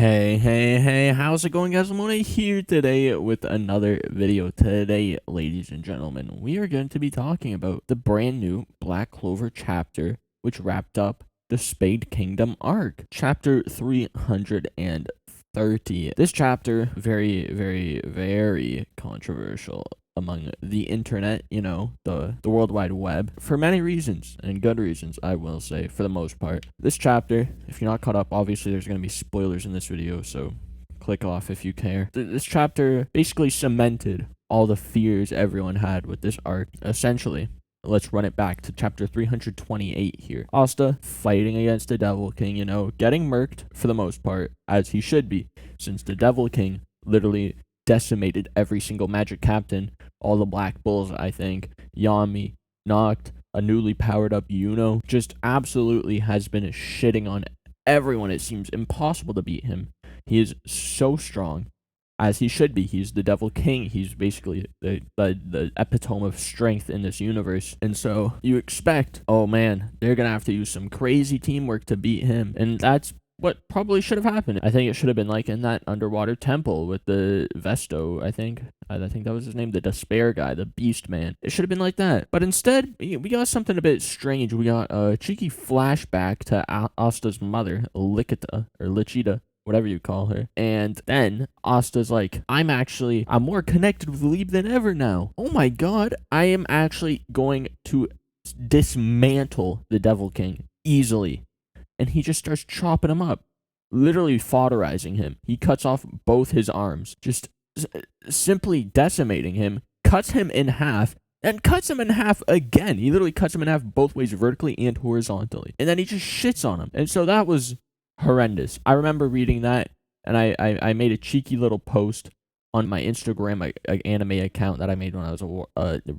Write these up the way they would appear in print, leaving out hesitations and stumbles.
Hey, how's it going, guys? I'm here today with another video. Today, ladies and gentlemen, we are going to be talking about the brand new Black Clover chapter, which wrapped up the Spade Kingdom arc, chapter 330. This chapter, very controversial among the internet, the World Wide Web, for many reasons, and good reasons, I will say, for the most part. This chapter, if you're not caught up, obviously there's going to be spoilers in this video, so click off if you care. This chapter basically cemented all the fears everyone had with this arc. Essentially, let's run it back to chapter 328 here. Asta fighting against the Devil King, getting murked for the most part, as he should be, since the Devil King literally decimated every single magic captain, all the Black Bulls, I think, Yami, Noct, a newly powered up Yuno, just absolutely has been shitting on everyone. It seems impossible to beat him. He is so strong, as he should be. He's the Devil King. He's basically the epitome of strength in this universe. And so you expect, oh man, they're gonna have to use some crazy teamwork to beat him. And that's what probably should have happened. I think it should have been like in that underwater temple with the Vesto, I think that was his name, the Despair guy, the Beast Man. It should have been like that. But instead, we got something a bit strange. We got a cheeky flashback to Asta's mother, Lichita, or Lichita, whatever you call her. And then Asta's like, I'm more connected with Lieb than ever now. Oh my god, I am actually going to dismantle the Devil King easily. And he just starts chopping him up, literally fodderizing him. He cuts off both his arms, just simply decimating him, cuts him in half, and cuts him in half again. He literally cuts him in half both ways, vertically and horizontally. And then he just shits on him. And so that was horrendous. I remember reading that, and I made a cheeky little post on my Instagram anime account that I made when I was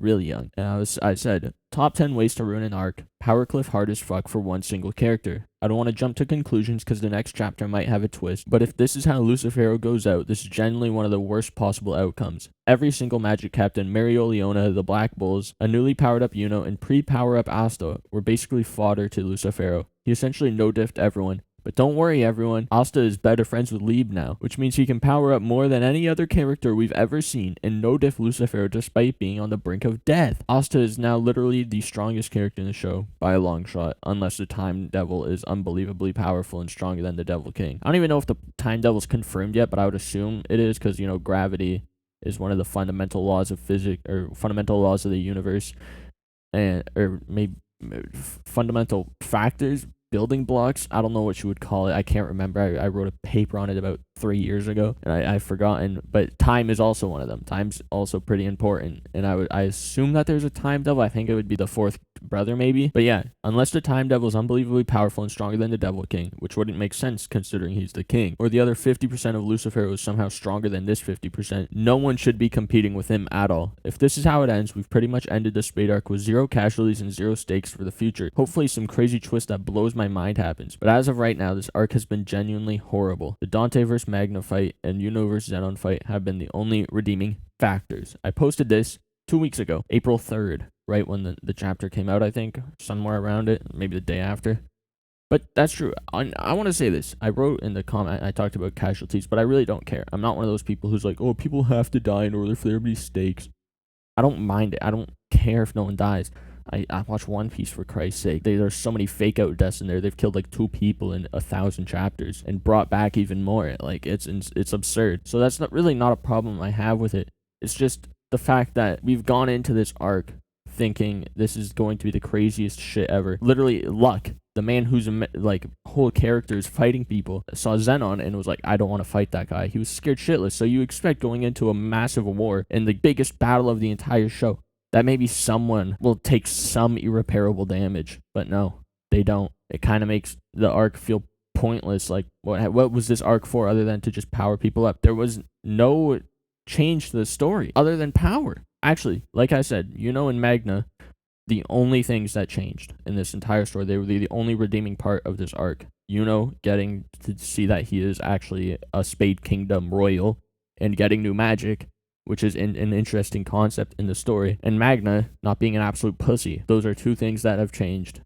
really young. And I said, top 10 ways to ruin an arc. Power cliff hard as fuck for one single character. I don't want to jump to conclusions because the next chapter might have a twist, but if this is how Lucifero goes out, this is genuinely one of the worst possible outcomes. Every single magic captain, Leona, the Black Bulls, a newly powered up Yuno, and pre-power up Asta were basically fodder to Lucifero. He essentially no-diffed everyone. But don't worry, everyone, Asta is better friends with Lieb now, which means he can power up more than any other character we've ever seen and no-diff Lucifero despite being on the brink of death. Asta is now literally the strongest character in the show by a long shot, unless the Time Devil is unbelievably powerful and stronger than the Devil King. I don't even know if the Time Devil's confirmed yet, but I would assume it is because, gravity is one of the fundamental laws of physics, or fundamental laws of the universe, or maybe fundamental factors, building blocks. I don't know what you would call it. I can't remember. I wrote a paper on it about 3 years ago, and I've forgotten. But time is also one of them. Time's also pretty important, and I assume that there's a Time Devil. I think it would be the fourth brother, maybe. But yeah, unless the Time Devil is unbelievably powerful and stronger than the Devil King, which wouldn't make sense considering he's the king, or the other 50% of Lucifero is somehow stronger than this 50%, no one should be competing with him at all. If this is how it ends, we've pretty much ended the Spade arc with 0 casualties and 0 stakes for the future. Hopefully some crazy twist that blows my mind happens. But as of right now, this arc has been genuinely horrible. The Dante vs. Magna fight and Yuno vs. Zenon fight have been the only redeeming factors. I posted this 2 weeks ago, April 3rd, right when the chapter came out, I think, somewhere around it, maybe the day after. But that's true. I want to say this. I wrote in the comment, I talked about casualties, but I really don't care. I'm not one of those people who's like, oh, people have to die in order for there to be stakes. I don't mind it. I don't care if no one dies. I watch One Piece, for Christ's sake. There's so many fake out deaths in there. They've killed like 2 people in 1,000 chapters and brought back even more. Like, it's absurd. So that's not a problem I have with it. It's just the fact that we've gone into this arc thinking this is going to be the craziest shit ever. Literally, Luck, the man whose whole character is fighting people, saw Zenon and was like, I don't want to fight that guy. He was scared shitless. So you expect going into a massive war and the biggest battle of the entire show that maybe someone will take some irreparable damage, but no, they don't. It kind of makes the arc feel pointless. Like, what was this arc for other than to just power people up? There was no change to the story other than power. Actually, like I said, Yuno and Magna, the only things that changed in this entire story, they were the only redeeming part of this arc. Yuno getting to see that he is actually a Spade Kingdom royal and getting new magic, which is an interesting concept in the story, and Magna not being an absolute pussy. Those are 2 things that have changed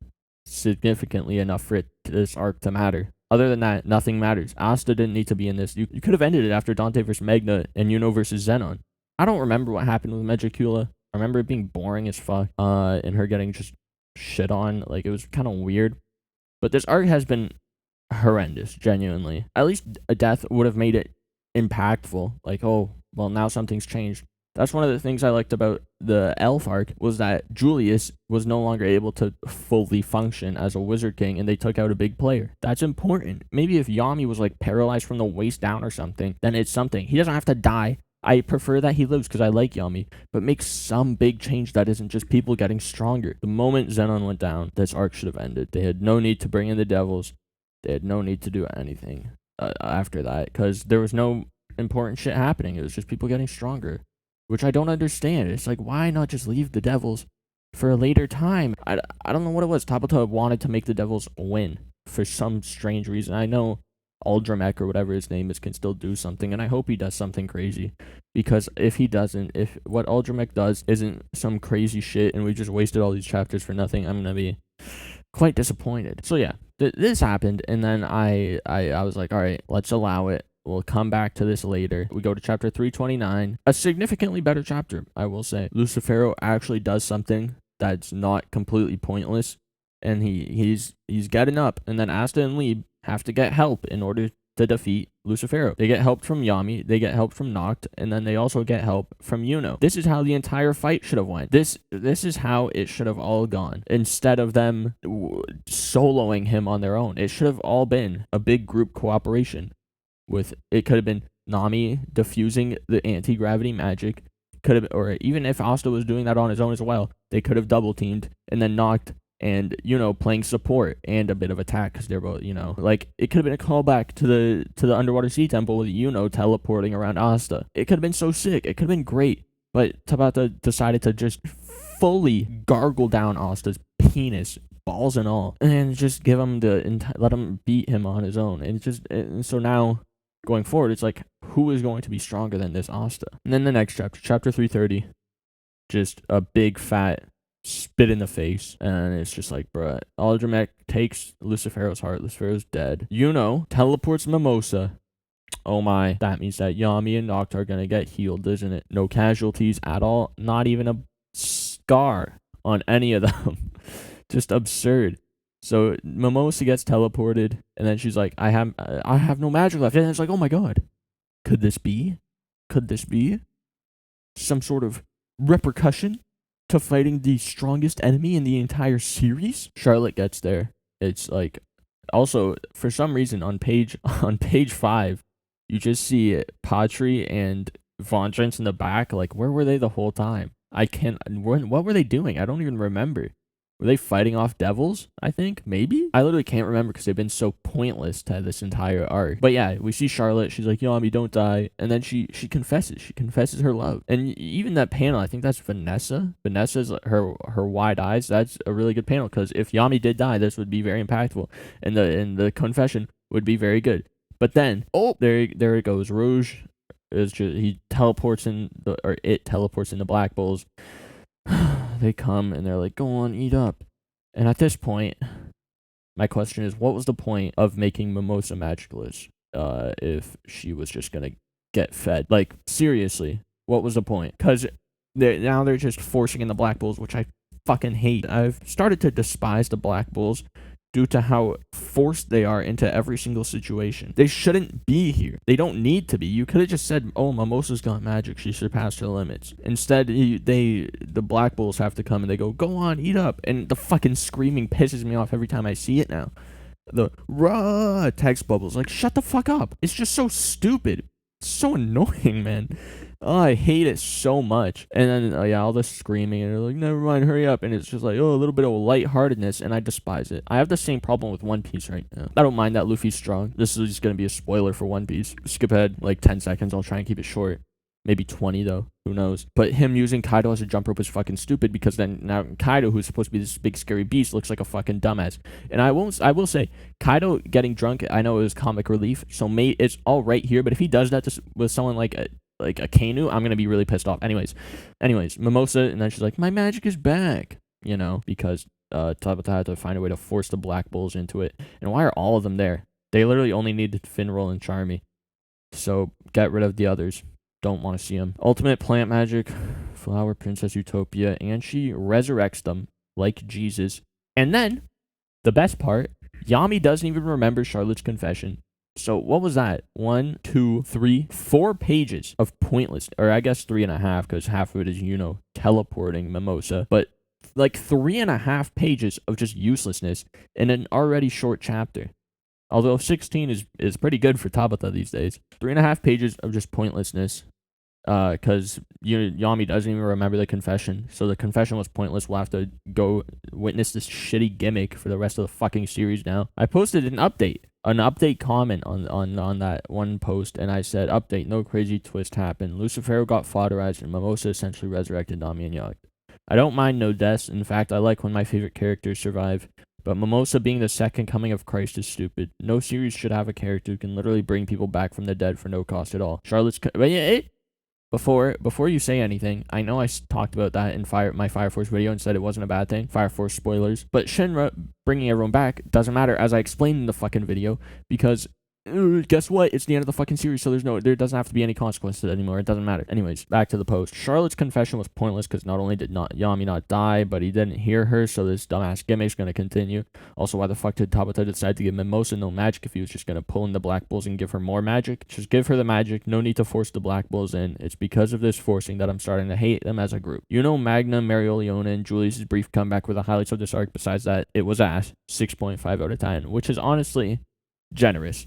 significantly enough for this arc to matter. Other than that, nothing matters. Asta didn't need to be in this. You could have ended it after Dante versus Magna and Yuno versus Zenon. I don't remember what happened with Megicula. I remember it being boring as fuck. And her getting just shit on. Like, it was kind of weird. But this arc has been horrendous, genuinely. At least a death would have made it impactful. Like, oh, well, now something's changed. That's one of the things I liked about the Elf arc, was that Julius was no longer able to fully function as a Wizard King, and they took out a big player. That's important. Maybe if Yami was like paralyzed from the waist down or something, then it's something. He doesn't have to die. I prefer that he lives because I like Yami, but make some big change that isn't just people getting stronger. The moment Zenon went down, this arc should have ended. They had no need to bring in the Devils. They had no need to do anything after that, because there was no important shit happening. It was just people getting stronger, which I don't understand. It's like, why not just leave the Devils for a later time? I don't know what it was. Tabata wanted to make the Devils win for some strange reason. I know Aldramech or whatever his name is can still do something, and I hope he does something crazy, because if he doesn't, if what Aldramech does isn't some crazy shit and we just wasted all these chapters for nothing, I'm gonna be quite disappointed. So yeah, this happened, and then I was like, all right, let's allow it. We'll come back to this later. We go to chapter 329, a significantly better chapter, I will say. Lucifero actually does something that's not completely pointless, and he's getting up, and then Asta and Lieb have to get help in order to defeat Lucifero. They get help from Yami, they get help from Noct, and then they also get help from Yuno. This is how the entire fight should have went. This is how it should have all gone. Instead of them soloing him on their own, it should have all been a big group cooperation. With it could have been Nami diffusing the anti-gravity magic, could have, or even if Asta was doing that on his own as well, they could have double teamed, and then Noct and playing support and a bit of attack, because they're both, like, it could have been a callback to the underwater sea temple with teleporting around Asta. It could have been so sick. It could have been great, but Tabata decided to just fully gargle down Asta's penis, balls and all, and just give him let him beat him on his own. And so now going forward, it's like, who is going to be stronger than this Asta? And then the next chapter 330, just a big fat spit in the face, and it's just like, bruh. Aldramech takes Lucifero's heart. Lucifero's dead. Teleports Mimosa. Oh my, that means that Yami and Noct are gonna get healed, doesn't it? No casualties at all, not even a scar on any of them. Just absurd. So Mimosa gets teleported, and then she's like, I have no magic left. And it's like, oh my god, could this be some sort of repercussion to fighting the strongest enemy in the entire series? Charlotte gets there. It's like, also, for some reason, on page 5, you just see Patry and Vengeance in the back. Like, where were they the whole time? What were they doing? I don't even remember. Were they fighting off devils? I think, maybe? I literally can't remember because they've been so pointless to this entire arc. But yeah, we see Charlotte. She's like, Yami, don't die. And then she confesses. She confesses her love. And even that panel, I think that's Vanessa. Vanessa's her wide eyes. That's a really good panel, because if Yami did die, this would be very impactful. And the confession would be very good. But then, oh, there it goes. Rouge is just, it teleports in the Black Bulls. They come and they're like, go on, eat up. And at this point, my question is, what was the point of making Mimosa magicless if she was just gonna get fed? Like, seriously, what was the point? Because now they're just forcing in the Black Bulls, which I fucking hate. I've started to despise the Black Bulls due to how forced they are into every single situation. They shouldn't be here. They don't need to be. You could have just said, oh, Mimosa's got magic. She surpassed her limits. Instead, the Black Bulls have to come and they go on, eat up. And the fucking screaming pisses me off every time I see it now. The rah text bubbles. Like, shut the fuck up. It's just so stupid. It's so annoying, man. Oh, I hate it so much. And then, all this screaming, and they're like, never mind, hurry up. And it's just like, a little bit of lightheartedness, and I despise it. I have the same problem with One Piece right now. I don't mind that Luffy's strong. This is just going to be a spoiler for One Piece. Skip ahead, like 10 seconds. I'll try and keep it short. Maybe 20, though. Who knows? But him using Kaido as a jump rope is fucking stupid, because then now Kaido, who's supposed to be this big scary beast, looks like a fucking dumbass. And I will say, Kaido getting drunk, I know it was comic relief, so it's all right here, but if he does that with someone like a Kainu, I'm gonna be really pissed off. Anyways, Mimosa, and then she's like, my magic is back, because Tabata had to find a way to force the Black Bulls into it. And why are all of them there? They literally only needed Finral and Charmy. So get rid of the others. Don't want to see them. Ultimate plant magic, Flower Princess Utopia, and she resurrects them like Jesus. And then, the best part, Yami doesn't even remember Charlotte's confession. So what was that? 1, 2, 3, 4 pages of pointless, or I guess 3.5, because half of it is, teleporting Mimosa. But like 3.5 pages of just uselessness in an already short chapter. Although 16 is pretty good for Tabitha these days. 3.5 pages of just pointlessness. Because Yami doesn't even remember the confession. So the confession was pointless. We'll have to go witness this shitty gimmick for the rest of the fucking series now. I posted an update comment on that one post, and I said, update, no crazy twist happened. Lucifero got fodderized, and Mimosa essentially resurrected Nami and Yacht. I don't mind no deaths. In fact, I like when my favorite characters survive. But Mimosa being the second coming of Christ is stupid. No series should have a character who can literally bring people back from the dead for no cost at all. Before you say anything, I know I talked about that in my Fire Force video and said it wasn't a bad thing. Fire Force spoilers. But Shinra bringing everyone back doesn't matter, as I explained in the fucking video, because guess what? It's the end of the fucking series, so there doesn't have to be any consequences anymore. It doesn't matter. Anyways, back to the post. Charlotte's confession was pointless because not only did Yami not die, but he didn't hear her, so this dumbass gimmick's gonna continue. Also, why the fuck did Tabitha decide to give Mimosa no magic if he was just gonna pull in the Black Bulls and give her more magic? Just give her the magic. No need to force the Black Bulls in. It's because of this forcing that I'm starting to hate them as a group. Magna, Marioliona, and Julius' brief comeback were the highlights of this arc. Besides that, it was ass. 6.5 out of 10, which is honestly generous.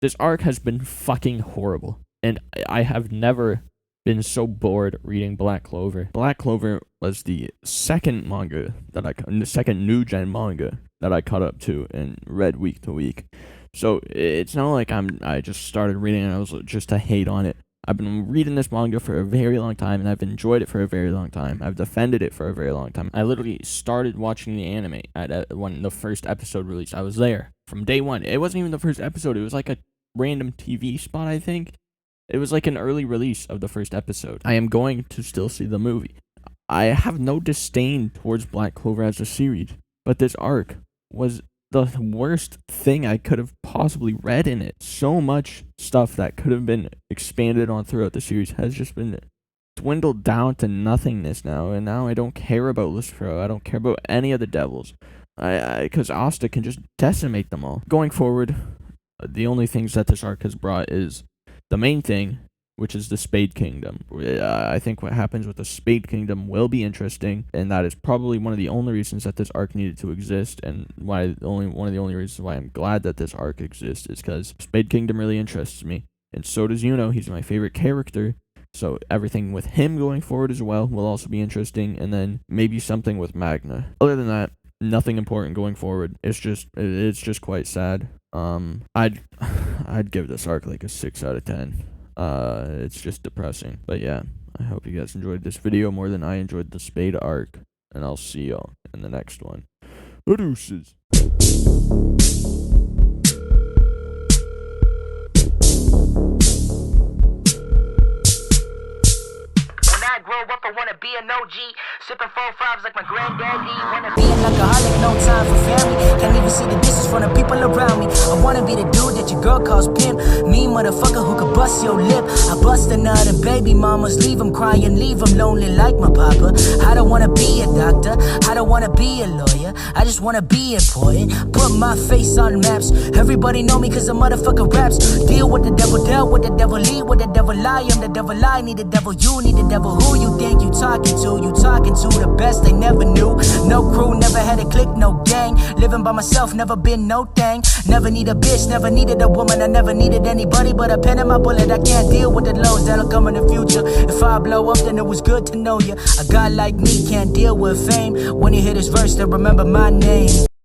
This arc has been fucking horrible, and I have never been so bored reading Black Clover. Black Clover was the second new gen manga that I caught up to and read week to week. So it's not like I just started reading and I was just to hate on it. I've been reading this manga for a very long time, and I've enjoyed it for a very long time. I've defended it for a very long time. I literally started watching the anime when the first episode released. I was there from day one. It wasn't even the first episode. It was like a random TV spot, I think. It was like an early release of the first episode. I am going to still see the movie. I have no disdain towards Black Clover as a series, but this arc was the worst thing I could have possibly read in it. So much stuff that could have been expanded on throughout the series has just been dwindled down to nothingness now, and now I don't care about Lucifero. I don't care about any of the devils. Because Asta can just decimate them all. Going forward, the only things that this arc has brought is the main thing, which is the Spade Kingdom. I think what happens with the Spade Kingdom will be interesting, and that is probably one of the only reasons that this arc needed to exist, and one of the only reasons why I'm glad that this arc exists is because Spade Kingdom really interests me, and so does Yuno. He's my favorite character, so everything with him going forward as well will also be interesting, and then maybe something with Magna. Other than that, nothing important going forward. It's just quite sad. I'd give this arc like a 6 out of 10. It's just depressing. But yeah, I hope you guys enjoyed this video more than I enjoyed the Spade arc, and I'll see y'all in the next one. Deuces. Up, I wanna be an OG, sipping 4-5s like my granddaddy. Wanna be an alcoholic, no time for family. Can't even see the distance from the people around me. I wanna be the dude that your girl calls pimp. Me, motherfucker, who could bust your lip. I bust a nut and baby mamas, leave them crying, leave them lonely like my papa. I don't wanna be a doctor, I don't wanna be a lawyer, I just wanna be important. Put my face on maps, everybody know me cause the motherfucker raps. Deal with the devil, dealt with the devil, lead with the devil, lie. I'm the devil, I need the devil, you need the devil. Who you think you talking to? You talking to the best they never knew. No crew, never had a clique, no gang. Living by myself, never been no thing. Never need a bitch, never needed a woman. I never needed anybody but a pen and my bullet. I can't deal with the lows that'll come in the future. If I blow up, then it was good to know you. A guy like me can't deal with fame. When you hear this verse, then remember my name.